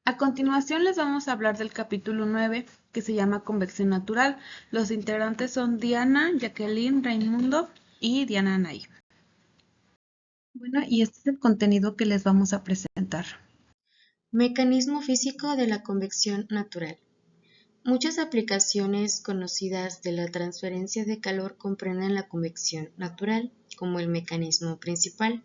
A continuación les vamos a hablar del capítulo 9 que se llama Convección Natural. Los integrantes son Diana, Jacqueline, Raimundo y Diana Nay. Bueno, y este es el contenido que les vamos a presentar. Mecanismo físico de la convección natural. Muchas aplicaciones conocidas de la transferencia de calor comprenden la convección natural como el mecanismo principal,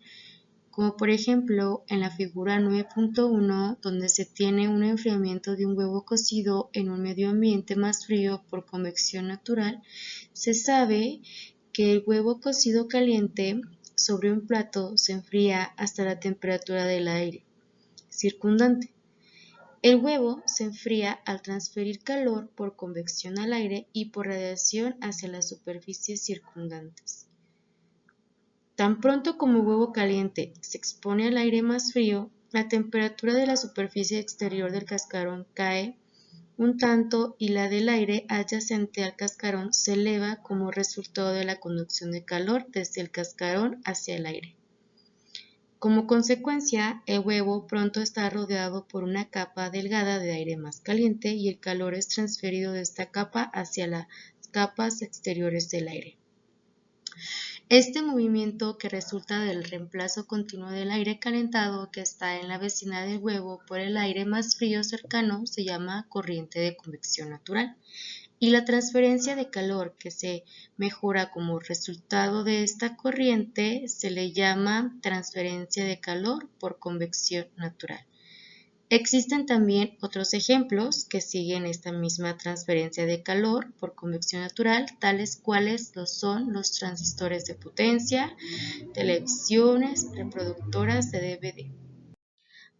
como por ejemplo en la figura 9.1, donde se tiene un enfriamiento de un huevo cocido en un medio ambiente más frío por convección natural. Se sabe que el huevo cocido caliente sobre un plato se enfría hasta la temperatura del aire circundante. El huevo se enfría al transferir calor por convección al aire y por radiación hacia las superficies circundantes. Tan pronto como el huevo caliente se expone al aire más frío, la temperatura de la superficie exterior del cascarón cae un tanto y la del aire adyacente al cascarón se eleva como resultado de la conducción de calor desde el cascarón hacia el aire. Como consecuencia, el huevo pronto está rodeado por una capa delgada de aire más caliente y el calor es transferido de esta capa hacia las capas exteriores del aire. Este movimiento, que resulta del reemplazo continuo del aire calentado que está en la vecina del huevo por el aire más frío cercano, se llama corriente de convección natural. Y la transferencia de calor que se mejora como resultado de esta corriente se le llama transferencia de calor por convección natural. Existen también otros ejemplos que siguen esta misma transferencia de calor por convección natural, tales cuales son los transistores de potencia, televisiones, reproductoras de DVD.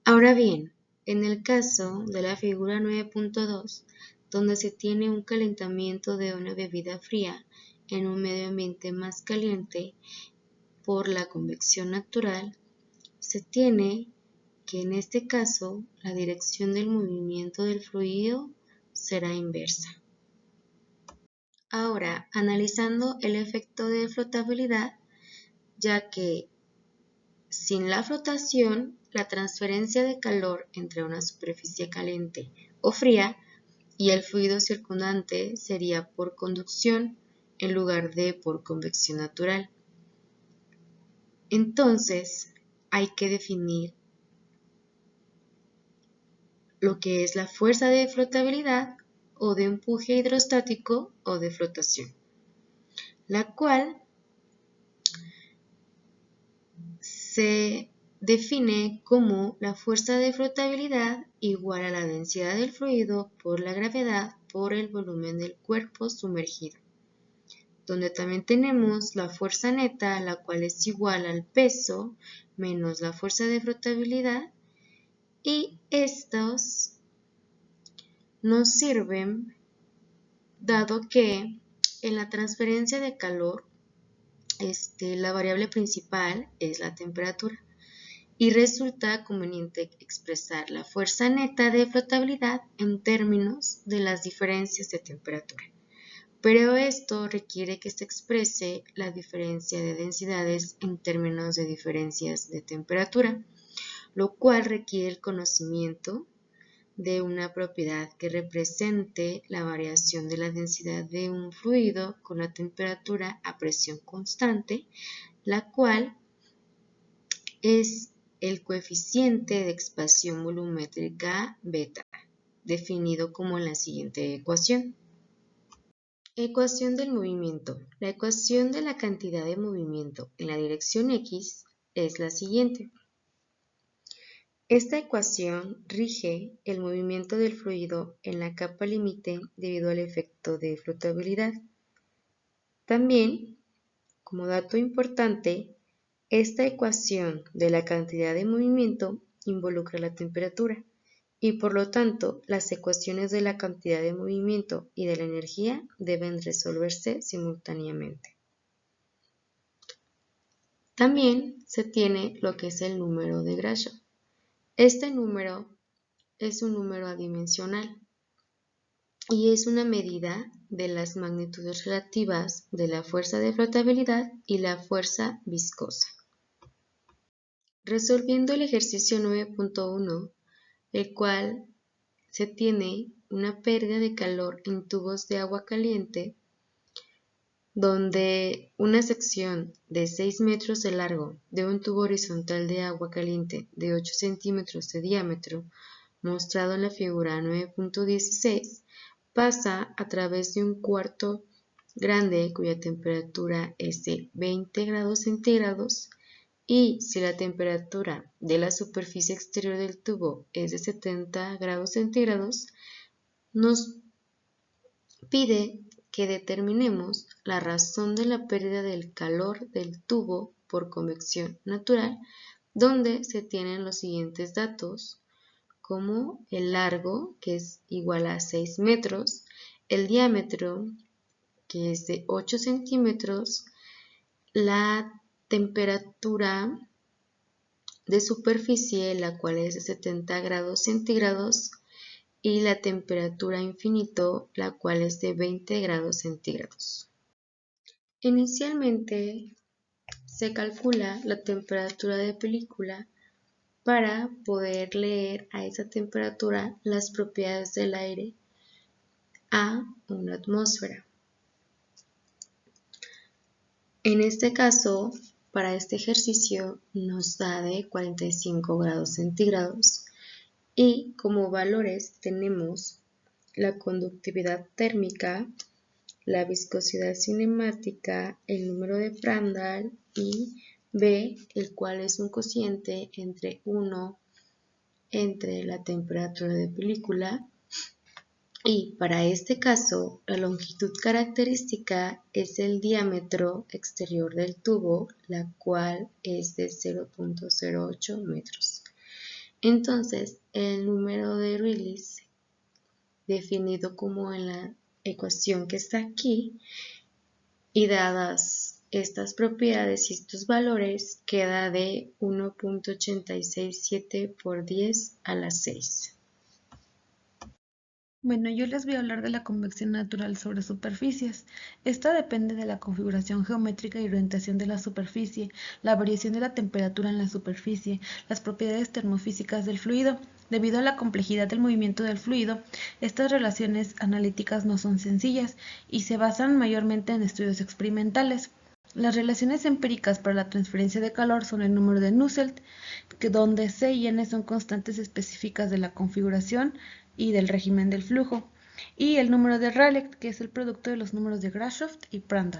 Ahora bien, en el caso de la figura 9.2, donde se tiene un calentamiento de una bebida fría en un medio ambiente más caliente por la convección natural, se tiene que en este caso la dirección del movimiento del fluido será inversa. Ahora, analizando el efecto de flotabilidad, ya que sin la flotación, la transferencia de calor entre una superficie caliente o fría y el fluido circundante sería por conducción en lugar de por convección natural. Entonces, hay que definir lo que es la fuerza de flotabilidad o de empuje hidrostático o de flotación, la cual se define como la fuerza de flotabilidad igual a la densidad del fluido por la gravedad por el volumen del cuerpo sumergido, donde también tenemos la fuerza neta, la cual es igual al peso menos la fuerza de flotabilidad, y estos nos sirven dado que en la transferencia de calor la variable principal es la temperatura y resulta conveniente expresar la fuerza neta de flotabilidad en términos de las diferencias de temperatura. Pero esto requiere que se exprese la diferencia de densidades en términos de diferencias de temperatura, lo cual requiere el conocimiento de una propiedad que represente la variación de la densidad de un fluido con la temperatura a presión constante, la cual es el coeficiente de expansión volumétrica beta, definido como en la siguiente ecuación. Ecuación del movimiento. La ecuación de la cantidad de movimiento en la dirección X es la siguiente. Esta ecuación rige el movimiento del fluido en la capa límite debido al efecto de flotabilidad. También, como dato importante, esta ecuación de la cantidad de movimiento involucra la temperatura y por lo tanto las ecuaciones de la cantidad de movimiento y de la energía deben resolverse simultáneamente. También se tiene lo que es el número de Grashof. Este número es un número adimensional y es una medida de las magnitudes relativas de la fuerza de flotabilidad y la fuerza viscosa. Resolviendo el ejercicio 9.1, el cual se tiene una pérdida de calor en tubos de agua caliente donde una sección de 6 metros de largo de un tubo horizontal de agua caliente de 8 centímetros de diámetro, mostrado en la figura 9.16, pasa a través de un cuarto grande cuya temperatura es de 20 grados centígrados, y si la temperatura de la superficie exterior del tubo es de 70 grados centígrados, nos pide que determinemos la razón de la pérdida del calor del tubo por convección natural, donde se tienen los siguientes datos, como el largo, que es igual a 6 metros, el diámetro, que es de 8 centímetros, la temperatura de superficie, la cual es de 70 grados centígrados, y la temperatura infinito, la cual es de 20 grados centígrados. Inicialmente se calcula la temperatura de película para poder leer a esa temperatura las propiedades del aire a una atmósfera. En este caso, para este ejercicio nos da de 45 grados centígrados y como valores tenemos la conductividad térmica, la viscosidad cinemática, el número de Prandtl y B, el cual es un cociente entre 1 entre la temperatura de película, y para este caso la longitud característica es el diámetro exterior del tubo, la cual es de 0.08 metros. Entonces el número de Rayleigh, definido como en la ecuación que está aquí, y dadas estas propiedades y estos valores, queda de 1.867 por 10 a la 6. Bueno, yo les voy a hablar de la convección natural sobre superficies. Esta depende de la configuración geométrica y orientación de la superficie, la variación de la temperatura en la superficie, las propiedades termofísicas del fluido. Debido a la complejidad del movimiento del fluido, estas relaciones analíticas no son sencillas y se basan mayormente en estudios experimentales. Las relaciones empíricas para la transferencia de calor son el número de Nusselt, donde C y N son constantes específicas de la configuración y del régimen del flujo, y el número de Rayleigh, que es el producto de los números de Grashof y Prandtl.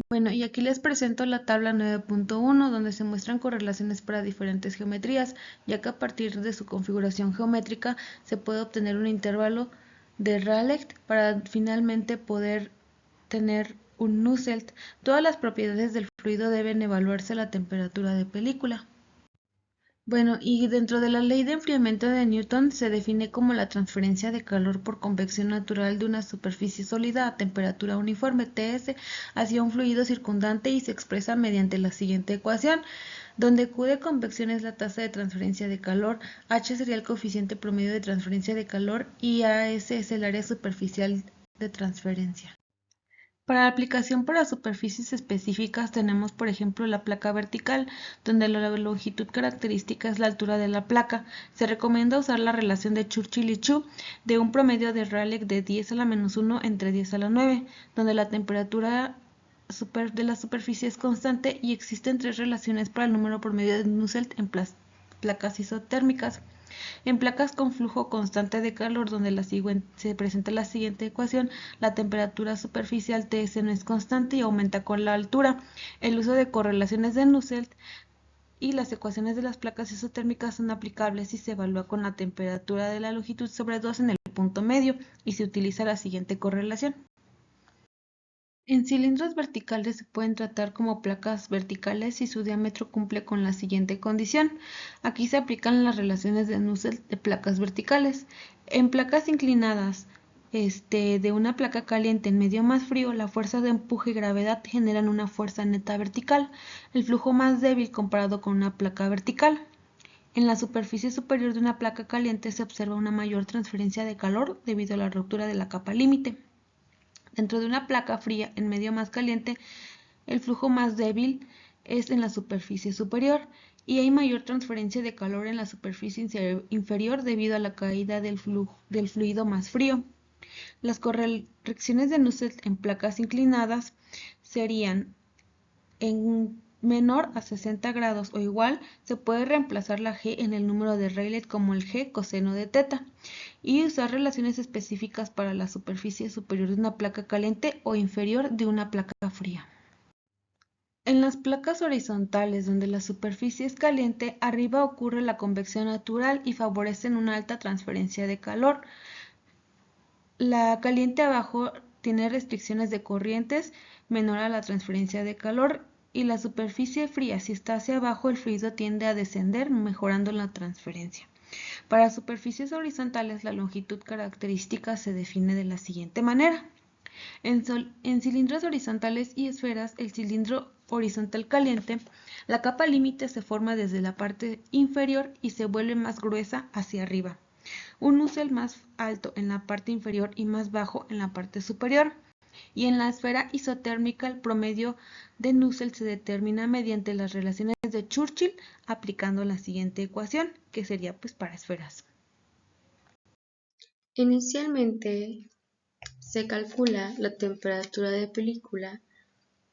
Bueno, y aquí les presento la tabla 9.1, donde se muestran correlaciones para diferentes geometrías, ya que a partir de su configuración geométrica se puede obtener un intervalo de Rayleigh para finalmente poder tener un Nusselt. Todas las propiedades del fluido deben evaluarse a la temperatura de película. Bueno, y dentro de la ley de enfriamiento de Newton se define como la transferencia de calor por convección natural de una superficie sólida a temperatura uniforme Ts hacia un fluido circundante y se expresa mediante la siguiente ecuación, donde Q de convección es la tasa de transferencia de calor, H sería el coeficiente promedio de transferencia de calor y AS es el área superficial de transferencia. Para aplicación para superficies específicas tenemos por ejemplo la placa vertical, donde la longitud característica es la altura de la placa. Se recomienda usar la relación de Churchill y Chu de un promedio de Rayleigh de 10 a la menos 1 entre 10 a la 9, donde la temperatura de la superficie es constante y existen tres relaciones para el número promedio de Nusselt en placas isotérmicas. En placas con flujo constante de calor, donde se presenta la siguiente ecuación, la temperatura superficial Ts no es constante y aumenta con la altura. El uso de correlaciones de Nusselt y las ecuaciones de las placas isotérmicas son aplicables si se evalúa con la temperatura de la longitud sobre 2 en el punto medio y se utiliza la siguiente correlación. En cilindros verticales se pueden tratar como placas verticales si su diámetro cumple con la siguiente condición. Aquí se aplican las relaciones de Nusselt de placas verticales. En placas inclinadas de una placa caliente en medio más frío, la fuerza de empuje y gravedad generan una fuerza neta vertical, el flujo más débil comparado con una placa vertical. En la superficie superior de una placa caliente se observa una mayor transferencia de calor debido a la ruptura de la capa límite. Dentro de una placa fría en medio más caliente, el flujo más débil es en la superficie superior y hay mayor transferencia de calor en la superficie inferior debido a la caída del fluido más frío. Las correcciones de Nusselt en placas inclinadas serían en menor a 60 grados o igual, se puede reemplazar la G en el número de Rayleigh como el G coseno de teta y usar relaciones específicas para la superficie superior de una placa caliente o inferior de una placa fría. En las placas horizontales donde la superficie es caliente, arriba ocurre la convección natural y favorecen una alta transferencia de calor. La caliente abajo tiene restricciones de corrientes menor a la transferencia de calor y la superficie fría, si está hacia abajo, el fluido tiende a descender, mejorando la transferencia. Para superficies horizontales, la longitud característica se define de la siguiente manera. En cilindros horizontales y esferas, el cilindro horizontal caliente, la capa límite se forma desde la parte inferior y se vuelve más gruesa hacia arriba. Un Nusselt más alto en la parte inferior y más bajo en la parte superior. Y en la esfera isotérmica el promedio de Nusselt se determina mediante las relaciones de Churchill aplicando la siguiente ecuación, que sería pues para esferas. Inicialmente se calcula la temperatura de película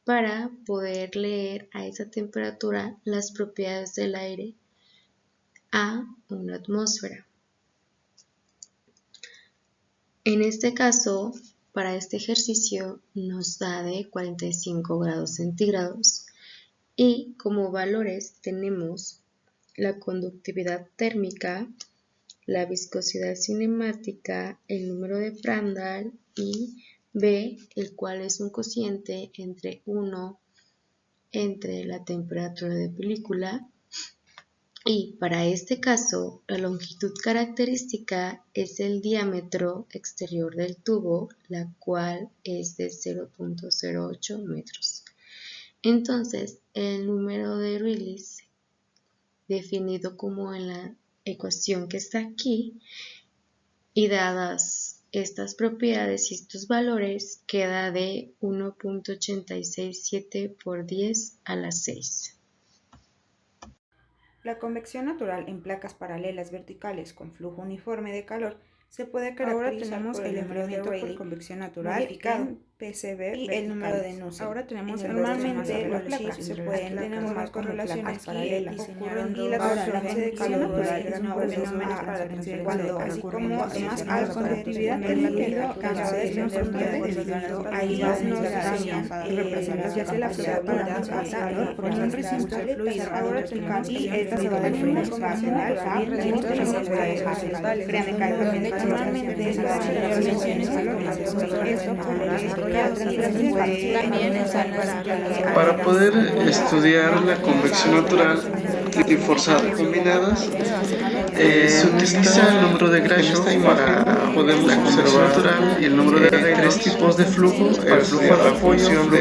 para poder leer a esa temperatura las propiedades del aire a una atmósfera. En este caso, para este ejercicio nos da de 45 grados centígrados y como valores tenemos la conductividad térmica, la viscosidad cinemática, el número de Prandtl y B, el cual es un cociente entre 1 entre la temperatura de película. Y para este caso, la longitud característica es el diámetro exterior del tubo, la cual es de 0.08 metros. Entonces, el número de Rayleigh, definido como en la ecuación que está aquí, y dadas estas propiedades y estos valores, queda de 1.867 por 10 a la 6. La convección natural en placas paralelas verticales con flujo uniforme de calor se puede caracterizar. Ahora tenemos el enfriamiento por convección natural en PCB y el número de Nusselt. Ahora tenemos normalmente los placas se pueden tenemos más correlaciones paralelas ocurren y la transferencia de calor es un fenómeno para la transferencia de calor, así como además a la conductividad del líquido cada vez nos debido a ellas nos darían representación la flotabilidad al calor por un recurso fluido. Ahora tenemos y esta se va a definir convencional a reductos horizontales crean calor normalmente es la relaciones Para poder estudiar la convección natural y forzada combinadas, se utiliza el número de Grashof para poder la convección natural y el número de tres tipos de flujo, el flujo de apoyo, flujo de